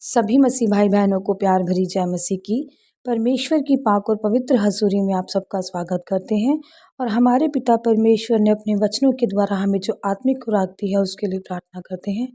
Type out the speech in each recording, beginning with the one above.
सभी मसीह भाई बहनों को प्यार भरी जय मसीह की। परमेश्वर की पाक और पवित्र हजूरी में आप सबका स्वागत करते हैं और हमारे पिता परमेश्वर ने अपने वचनों के द्वारा हमें जो आत्मिक खुराक दी है उसके लिए प्रार्थना करते हैं।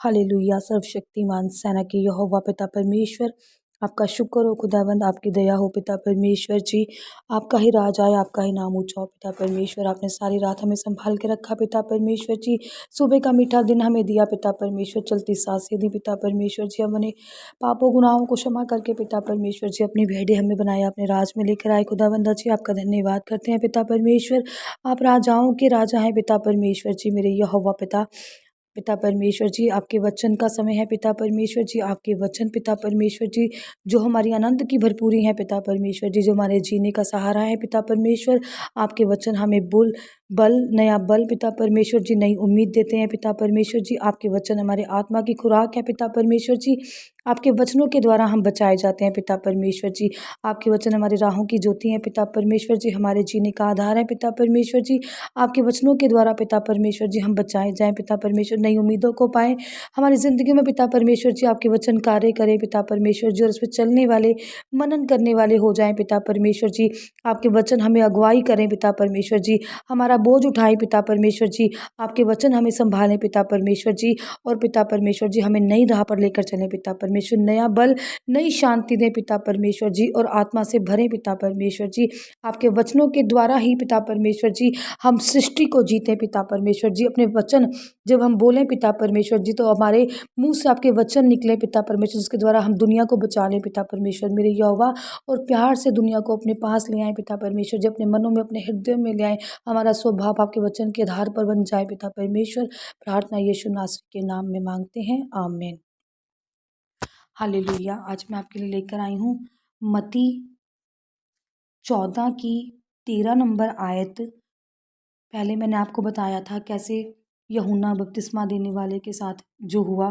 हालेलुया। सर्वशक्तिमान सेना के यहोवा पिता परमेश्वर, आपका शुक्र हो खुदावंद, आपकी दया हो पिता परमेश्वर जी। आपका ही राज आए, आपका ही नाम ऊंचा हो पिता परमेश्वर। आपने सारी रात हमें संभाल के रखा पिता परमेश्वर जी। सुबह का मीठा दिन हमें दिया पिता परमेश्वर, चलती सांसें दी पिता परमेश्वर जी। हमने पापों गुनाहों को क्षमा करके पिता परमेश्वर जी अपनी भेड़ें हमें बनाया, अपने राज में लेकर आए खुदावंद जी। आपका धन्यवाद करते हैं पिता परमेश्वर। आप राजाओं के राजा हैं पिता परमेश्वर जी, मेरे यहोवा पिता। पिता परमेश्वर जी, आपके वचन का समय है पिता परमेश्वर जी। आपके वचन पिता परमेश्वर जी जो हमारी आनंद की भरपूरी है पिता परमेश्वर जी, जो हमारे जीने का सहारा है पिता परमेश्वर। आपके वचन हमें नया बल पिता परमेश्वर जी, नई उम्मीद देते हैं पिता परमेश्वर जी। आपके वचन हमारे आत्मा की खुराक है पिता परमेश्वर जी। आपके वचनों के द्वारा हम बचाए जाते हैं पिता परमेश्वर जी। आपके वचन हमारी राहों की ज्योति हैं पिता परमेश्वर जी, हमारे जीने का आधार है पिता परमेश्वर जी। आपके वचनों के द्वारा पिता परमेश्वर जी हम बचाए जाएं पिता परमेश्वर, नई उम्मीदों को पाएं हमारी ज़िंदगी में पिता परमेश्वर जी। आपके वचन कार्य करें पिता परमेश्वर जी और उस पर चलने वाले, मनन करने वाले हो जाएं पिता परमेश्वर जी। आपके वचन हमें अगुवाई करें पिता परमेश्वर जी, हमारा बोझ उठाएं पिता परमेश्वर जी। आपके वचन हमें संभालें पिता परमेश्वर जी और पिता परमेश्वर जी हमें नई राह पर लेकर चलें पिता परमेश्वर। नया बल, नई शांति दें पिता परमेश्वर जी और आत्मा से भरें पिता परमेश्वर जी। आपके वचनों के द्वारा ही पिता परमेश्वर जी हम सृष्टि को जीते पिता परमेश्वर जी। अपने वचन जब हम बोलें पिता परमेश्वर जी तो हमारे मुंह से आपके वचन निकले पिता परमेश्वर, जिसके द्वारा हम दुनिया को बचा लें पिता परमेश्वर, मेरे यहोवा। और प्यार से दुनिया को अपने पास ले आए पिता परमेश्वर जी, अपने मनों में, अपने हृदय में ले आए। हमारा स्वभाव आपके वचन के आधार पर बन जाए पिता परमेश्वर। प्रार्थना यीशु नासरी के नाम में मांगते हैं, आमीन। हालेलुया। आज मैं आपके लिए लेकर आई हूँ मत्ती 14 की 13 नंबर आयत। पहले मैंने आपको बताया था कैसे यूहन्ना बपतिस्मा देने वाले के साथ जो हुआ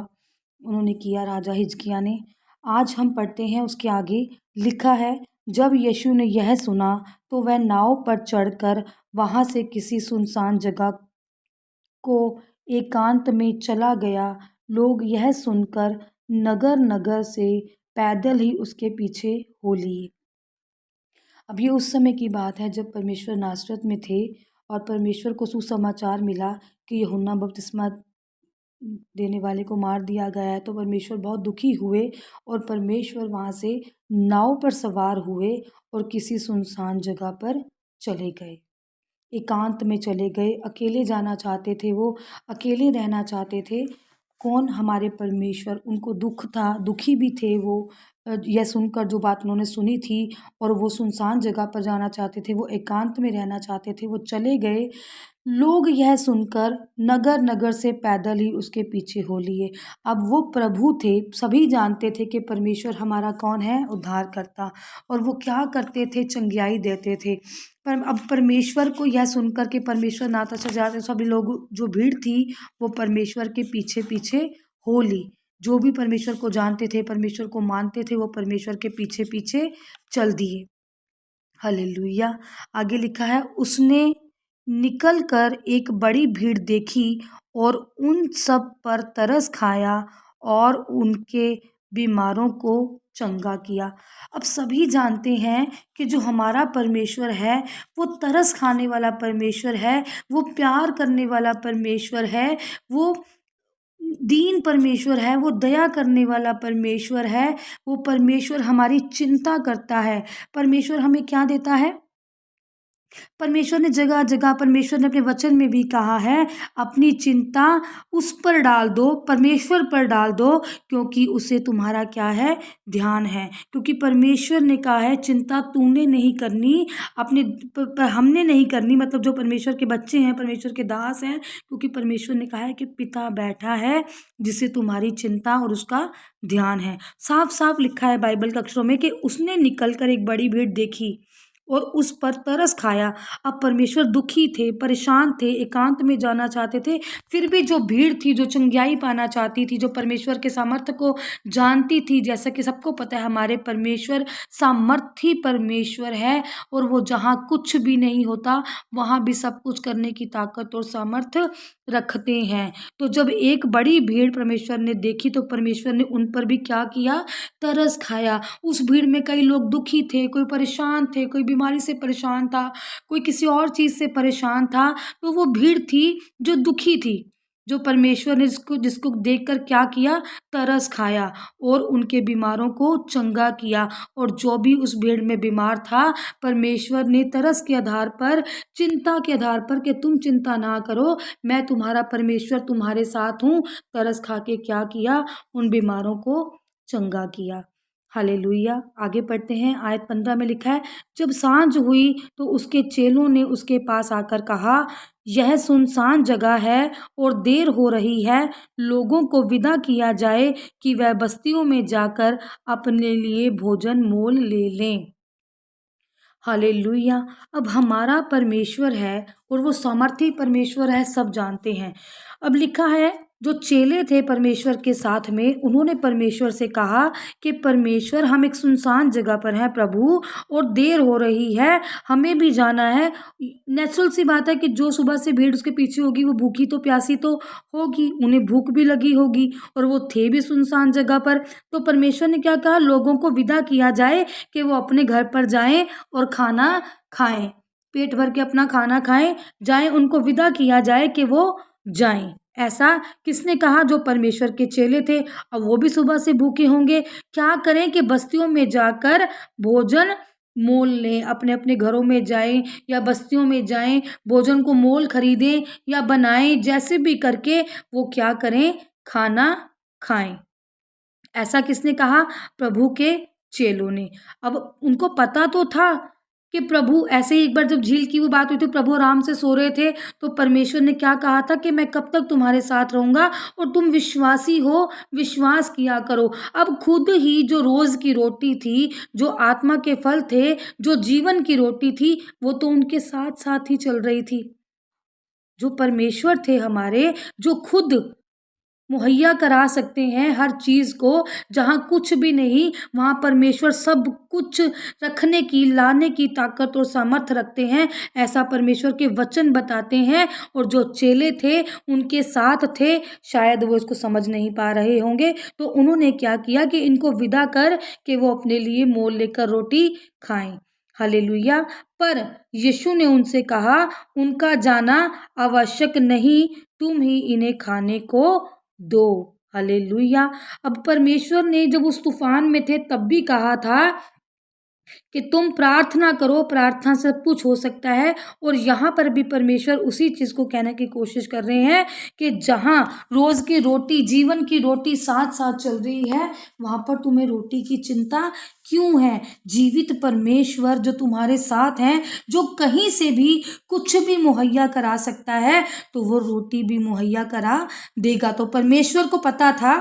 उन्होंने किया, राजा हिजकिय्याह ने। आज हम पढ़ते हैं उसके आगे लिखा है, जब यीशु ने यह सुना तो वह नाव पर चढ़कर वहाँ से किसी सुनसान जगह को एकांत में चला गया। लोग यह सुनकर नगर नगर से पैदल ही उसके पीछे हो लिए। अब ये उस समय की बात है जब परमेश्वर नासरत में थे और परमेश्वर को सुसमाचार मिला कि यूहन्ना बपतिस्मा देने वाले को मार दिया गया है। तो परमेश्वर बहुत दुखी हुए और परमेश्वर वहाँ से नाव पर सवार हुए और किसी सुनसान जगह पर चले गए, एकांत में चले गए। अकेले जाना चाहते थे वो, अकेले रहना चाहते थे। कौन? हमारे परमेश्वर। उनको दुख था, दुखी भी थे वो यह सुनकर जो बात उन्होंने सुनी थी, और वो सुनसान जगह पर जाना चाहते थे, वो एकांत में रहना चाहते थे, वो चले गए। लोग यह सुनकर नगर नगर से पैदल ही उसके पीछे हो लिए। अब वो प्रभु थे, सभी जानते थे कि परमेश्वर हमारा कौन है? उद्धार करता। और वो क्या करते थे? चंगियाई देते थे। पर अब परमेश्वर को यह सुनकर कि परमेश्वर नाता से जाते, सभी लोग, जो भीड़ थी वो परमेश्वर के पीछे पीछे हो ली। जो भी परमेश्वर को जानते थे, परमेश्वर को मानते थे, वो परमेश्वर के पीछे पीछे चल दिए। हालेलुया। आगे लिखा है, उसने निकल कर एक बड़ी भीड़ देखी और उन सब पर तरस खाया और उनके बीमारों को चंगा किया। अब सभी जानते हैं कि जो हमारा परमेश्वर है वो तरस खाने वाला परमेश्वर है, वो प्यार करने वाला परमेश्वर है, वो दीन परमेश्वर है, वो दया करने वाला परमेश्वर है। वो परमेश्वर हमारी चिंता करता है। परमेश्वर हमें क्या देता है? परमेश्वर ने जगह जगह, परमेश्वर ने अपने वचन में भी कहा है, अपनी चिंता उस पर डाल दो, परमेश्वर पर डाल दो, क्योंकि उसे तुम्हारा क्या है? ध्यान है। क्योंकि परमेश्वर ने कहा है चिंता तूने नहीं करनी, अपने हमने नहीं करनी, मतलब जो परमेश्वर के बच्चे हैं, परमेश्वर के दास हैं। क्योंकि परमेश्वर ने कहा है कि पिता बैठा है जिसे तुम्हारी चिंता और उसका ध्यान है। साफ साफ लिखा है बाइबल के अक्षरों में कि उसने निकल कर एक बड़ी भीड़ देखी और उस पर तरस खाया। अब परमेश्वर दुखी थे, परेशान थे, एकांत में जाना चाहते थे। फिर भी जो भीड़ थी, जो चंगियाई पाना चाहती थी, जो परमेश्वर के सामर्थ्य को जानती थी, जैसा कि सबको पता है हमारे परमेश्वर सामर्थी परमेश्वर है, और वो जहाँ कुछ भी नहीं होता वहाँ भी सब कुछ करने की ताकत और सामर्थ्य रखते हैं। तो जब एक बड़ी भीड़ परमेश्वर ने देखी तो परमेश्वर ने उन पर भी क्या किया, तरस खाया। उस भीड़ में कई लोग दुखी थे, कोई परेशान थे, कोई बीमारी से परेशान था, कोई किसी और चीज़ से परेशान था। तो वो भीड़ थी जो दुखी थी, जो परमेश्वर ने जिसको जिसको देखकर क्या किया, तरस खाया और उनके बीमारों को चंगा किया। और जो भी उस भीड़ में बीमार था, परमेश्वर ने तरस के आधार पर, चिंता के आधार पर कि तुम चिंता ना करो, मैं तुम्हारा परमेश्वर तुम्हारे साथ हूँ, तरस खा के क्या किया, उन बीमारों को चंगा किया। हालेलुया। आगे पढ़ते हैं, आयत 15 में लिखा है, जब सांझ हुई तो उसके चेलों ने उसके पास आकर कहा, यह सुनसान जगह है और देर हो रही है, लोगों को विदा किया जाए कि वह बस्तियों में जाकर अपने लिए भोजन मोल ले लें। हालेलुया। अब हमारा परमेश्वर है और वो सामर्थी परमेश्वर है, सब जानते हैं। अब लिखा है, जो चेले थे परमेश्वर के साथ में, उन्होंने परमेश्वर से कहा कि परमेश्वर, हम एक सुनसान जगह पर हैं प्रभु, और देर हो रही है, हमें भी जाना है। नेचुरल सी बात है कि जो सुबह से भीड़ उसके पीछे होगी वो भूखी तो प्यासी तो होगी, उन्हें भूख भी लगी होगी, और वो थे भी सुनसान जगह पर। तो परमेश्वर ने क्या कहा, लोगों को विदा किया जाए कि वो अपने घर पर जाएं और खाना खाएं, पेट भर के अपना खाना खाएं, जाएं, उनको विदा किया जाए कि वो जाएं। ऐसा किसने कहा, जो परमेश्वर के चेले थे। अब वो भी सुबह से भूखे होंगे, क्या करें कि बस्तियों में जाकर भोजन मोल लें, अपने अपने घरों में जाएं या बस्तियों में जाएं, भोजन को मोल खरीदें या बनाएं, जैसे भी करके वो क्या करें, खाना खाएं। ऐसा किसने कहा, प्रभु के चेलों ने। अब उनको पता तो था कि प्रभु, ऐसे ही एक बार जब झील की वो बात हुई थी, प्रभु आराम से सो रहे थे, तो परमेश्वर ने क्या कहा था कि मैं कब तक तुम्हारे साथ रहूंगा और तुम विश्वासी हो, विश्वास किया करो। अब खुद ही जो रोज की रोटी थी, जो आत्मा के फल थे, जो जीवन की रोटी थी, वो तो उनके साथ साथ ही चल रही थी। जो परमेश्वर थे हमारे, जो खुद मुहैया करा सकते हैं हर चीज़ को, जहाँ कुछ भी नहीं वहाँ परमेश्वर सब कुछ रखने की, लाने की ताकत और सामर्थ रखते हैं, ऐसा परमेश्वर के वचन बताते हैं। और जो चेले थे उनके साथ थे, शायद वो इसको समझ नहीं पा रहे होंगे, तो उन्होंने क्या किया कि इनको विदा कर कि वो अपने लिए मोल लेकर रोटी खाएं। हालेलुया। पर यीशु ने उनसे कहा, उनका जाना आवश्यक नहीं, तुम ही इन्हें खाने को दो। हालेलुया। अब परमेश्वर ने जब उस तूफान में थे तब भी कहा था कि तुम प्रार्थना करो, प्रार्थना से सब कुछ हो सकता है। और यहाँ पर भी परमेश्वर उसी चीज़ को कहने की कोशिश कर रहे हैं कि जहाँ रोज़ की रोटी, जीवन की रोटी साथ साथ चल रही है, वहाँ पर तुम्हें रोटी की चिंता क्यों है। जीवित परमेश्वर जो तुम्हारे साथ हैं, जो कहीं से भी कुछ भी मुहैया करा सकता है, तो वो रोटी भी मुहैया करा देगा। तो परमेश्वर को पता था,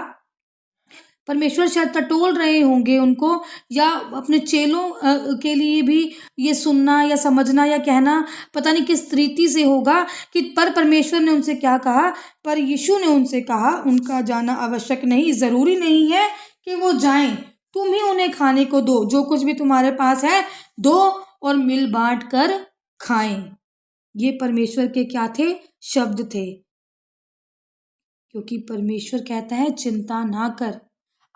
परमेश्वर शायद टटोल रहे होंगे उनको, या अपने चेलों के लिए भी ये सुनना या समझना या कहना पता नहीं किस रीति से होगा कि, पर परमेश्वर ने उनसे क्या कहा, पर यीशु ने उनसे कहा, उनका जाना आवश्यक नहीं, ज़रूरी नहीं है कि वो जाएं, तुम ही उन्हें खाने को दो, जो कुछ भी तुम्हारे पास है दो और मिल बांट कर खाएं। ये परमेश्वर के क्या थे, शब्द थे। क्योंकि परमेश्वर कहता है, चिंता ना कर,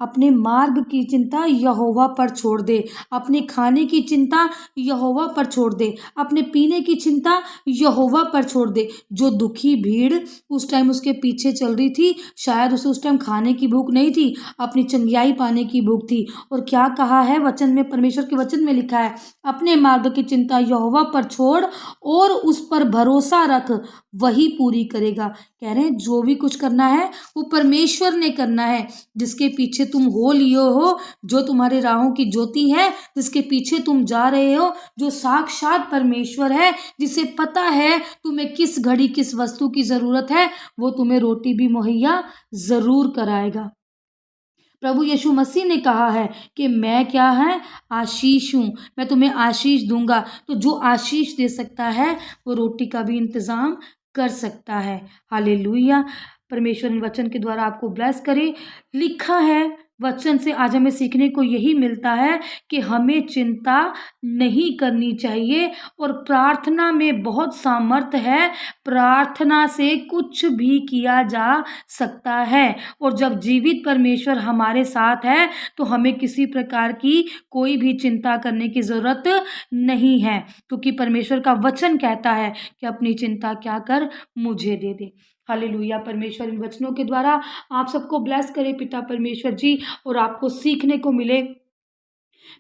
अपने मार्ग की चिंता यहोवा पर छोड़ दे, अपने खाने की चिंता यहोवा पर छोड़ दे, अपने पीने की चिंता यहोवा पर छोड़ दे। जो दुखी भीड़ उस टाइम उसके पीछे चल रही थी, शायद उसे उस टाइम खाने की भूख नहीं थी, अपनी चंगियाई पाने की भूख थी। और क्या कहा है वचन में, परमेश्वर के वचन में लिखा है, अपने मार्ग की चिंता यहोवा पर छोड़ और उस पर भरोसा रख, वही पूरी करेगा। कह रहे हैं जो भी कुछ करना है वो परमेश्वर ने करना है। जिसके पीछे तुम हो लियो हो, जो तुम्हारे राहों की ज्योति है, जिसके पीछे तुम जा रहे हो, जो साक्षात परमेश्वर है, जिसे पता है तुम्हें किस घड़ी किस वस्तु की ज़रूरत है, वो तुम्हें रोटी भी मुहैया ज़रूर कराएगा। प्रभु यीशु मसीह ने कहा है कि मैं क्या है, आशीष हूँ, मैं तुम्हें आशीष दूंगा। तो जो आशीष दे सकता है वो रोटी का भी इंतज़ाम कर सकता है। हालेलुया। परमेश्वर इन वचन के द्वारा आपको ब्लेस करे। लिखा है वचन से आज हमें सीखने को यही मिलता है कि हमें चिंता नहीं करनी चाहिए और प्रार्थना में बहुत सामर्थ है। प्रार्थना से कुछ भी किया जा सकता है और जब जीवित परमेश्वर हमारे साथ है तो हमें किसी प्रकार की कोई भी चिंता करने की ज़रूरत नहीं है, क्योंकि परमेश्वर का वचन कहता है कि अपनी चिंता क्या कर, मुझे दे दे। हालेलुया। परमेश्वर इन वचनों के द्वारा आप सबको ब्लेस करे पिता परमेश्वर जी, और आपको सीखने को मिले।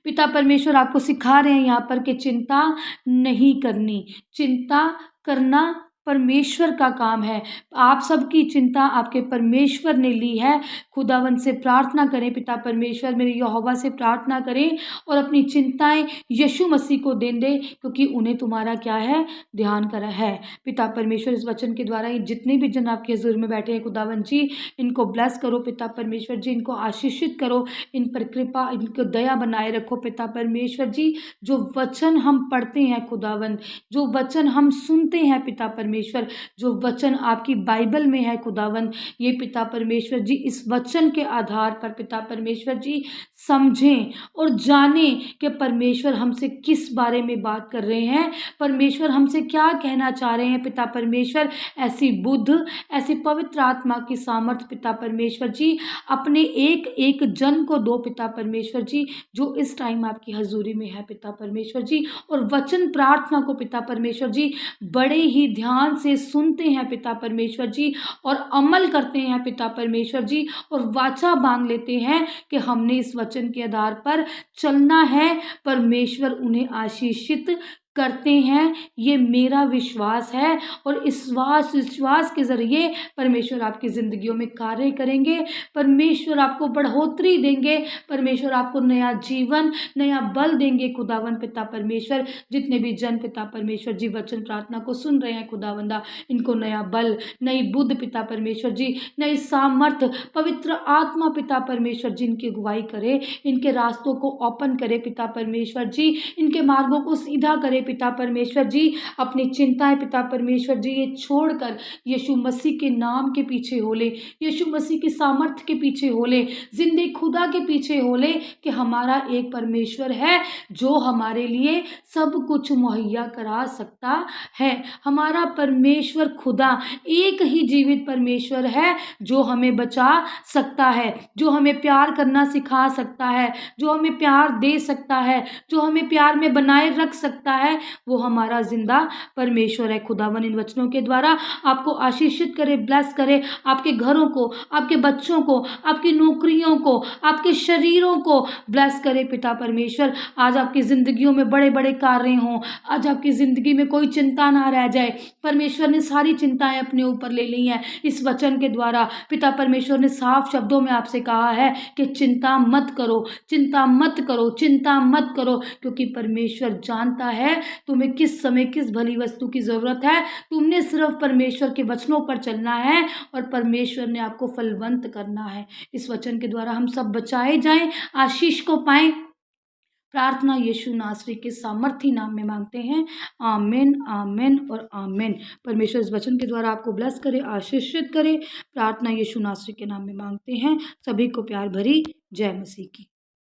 पिता परमेश्वर आपको सिखा रहे हैं यहाँ पर कि चिंता नहीं करनी, चिंता करना परमेश्वर का काम है। आप सबकी चिंता आपके परमेश्वर ने ली है। खुदावन से प्रार्थना करें, पिता परमेश्वर मेरे यहोवा से प्रार्थना करें और अपनी चिंताएं यीशु मसीह को दे दें, क्योंकि उन्हें तुम्हारा क्या है, ध्यान करा है। पिता परमेश्वर इस वचन के द्वारा जितने भी जन आपके हुजूर में बैठे हैं खुदावन जी, इनको ब्लेस करो पिता परमेश्वर जी, इनको आशीषित करो, इन पर कृपा, इनको दया बनाए रखो पिता परमेश्वर जी। जो वचन हम पढ़ते हैं खुदावन, जो वचन हम सुनते हैं पिता परमेश्वर, जो वचन आपकी बाइबल में है खुदावन, ये पिता परमेश्वर जी इस वचन के आधार पर पिता परमेश्वर जी समझें और जानें कि परमेश्वर हमसे किस बारे में बात कर रहे हैं, परमेश्वर हमसे क्या कहना चाह रहे हैं। पिता परमेश्वर ऐसी बुद्ध, ऐसी पवित्र आत्मा की सामर्थ पिता परमेश्वर जी अपने एक एक जन को दो पिता परमेश्वर जी, जो इस टाइम आपकी हजूरी में है पिता परमेश्वर जी, और वचन प्रार्थना को पिता परमेश्वर जी बड़े ही ध्यान से सुनते हैं पिता परमेश्वर जी और अमल करते हैं पिता परमेश्वर जी, और वाचा बांध लेते हैं कि हमने इस वचन के आधार पर चलना है। परमेश्वर उन्हें आशीषित करते हैं, ये मेरा विश्वास है, और इस विश्वास के ज़रिए परमेश्वर आपकी ज़िंदगियों में कार्य करेंगे, परमेश्वर आपको बढ़ोतरी देंगे, परमेश्वर आपको नया जीवन, नया बल देंगे खुदावन पिता परमेश्वर। जितने भी जन पिता परमेश्वर जी वचन प्रार्थना को सुन रहे हैं खुदावंदा, इनको नया बल, नई बुद्ध पिता परमेश्वर जी, नई सामर्थ, पवित्र आत्मा पिता परमेश्वर जी इनकी अगुवाई करे, इनके रास्तों को ओपन करे पिता परमेश्वर जी, इनके मार्गों को सीधा करे पिता परमेश्वर जी। अपनी चिंताएं पिता परमेश्वर जी ये छोड़कर यीशु मसीह के नाम के पीछे हो ले, यीशु मसीह की सामर्थ के पीछे हो ले, जिंदे खुदा के पीछे हो ले कि हमारा एक परमेश्वर है जो हमारे लिए सब कुछ मुहैया करा सकता है। हमारा परमेश्वर खुदा एक ही जीवित परमेश्वर है जो हमें बचा सकता है, जो हमें प्यार करना सिखा सकता है, जो हमें प्यार दे सकता है, जो हमें प्यार में बनाए रख सकता है, वो हमारा जिंदा परमेश्वर है। खुदावन इन वचनों के द्वारा आपको आशीषित करे, ब्लेस करे, आपके घरों को, आपके बच्चों को, आपकी नौकरियों को, आपके शरीरों को ब्लेस करे पिता परमेश्वर। आज आपकी जिंदगियों में बड़े बड़े कार्य हों, आज आपकी जिंदगी में कोई चिंता ना रह जाए। परमेश्वर ने सारी चिंताएं अपने ऊपर ले ली हैं इस वचन के द्वारा। पिता परमेश्वर ने साफ शब्दों में आपसे कहा है कि चिंता मत करो, चिंता मत करो, चिंता मत करो, क्योंकि परमेश्वर जानता है तुम्हें किस समय किस भली वस्तु की जरूरत है। तुमने सिर्फ परमेश्वर के वचनों पर चलना है और परमेश्वर ने आपको फलवंत करना है। इस वचन के द्वारा हम सब बचाए जाएं, आशीष को पाएं। प्रार्थना यीशु नासरी के सामर्थी नाम में मांगते हैं, आमीन, आमीन और आमीन। परमेश्वर इस वचन के द्वारा आपको ब्लेस करे, आशीषित करे। प्रार्थना यीशु नासरी के नाम में मांगते हैं। सभी को प्यार भरी जय मसीह की।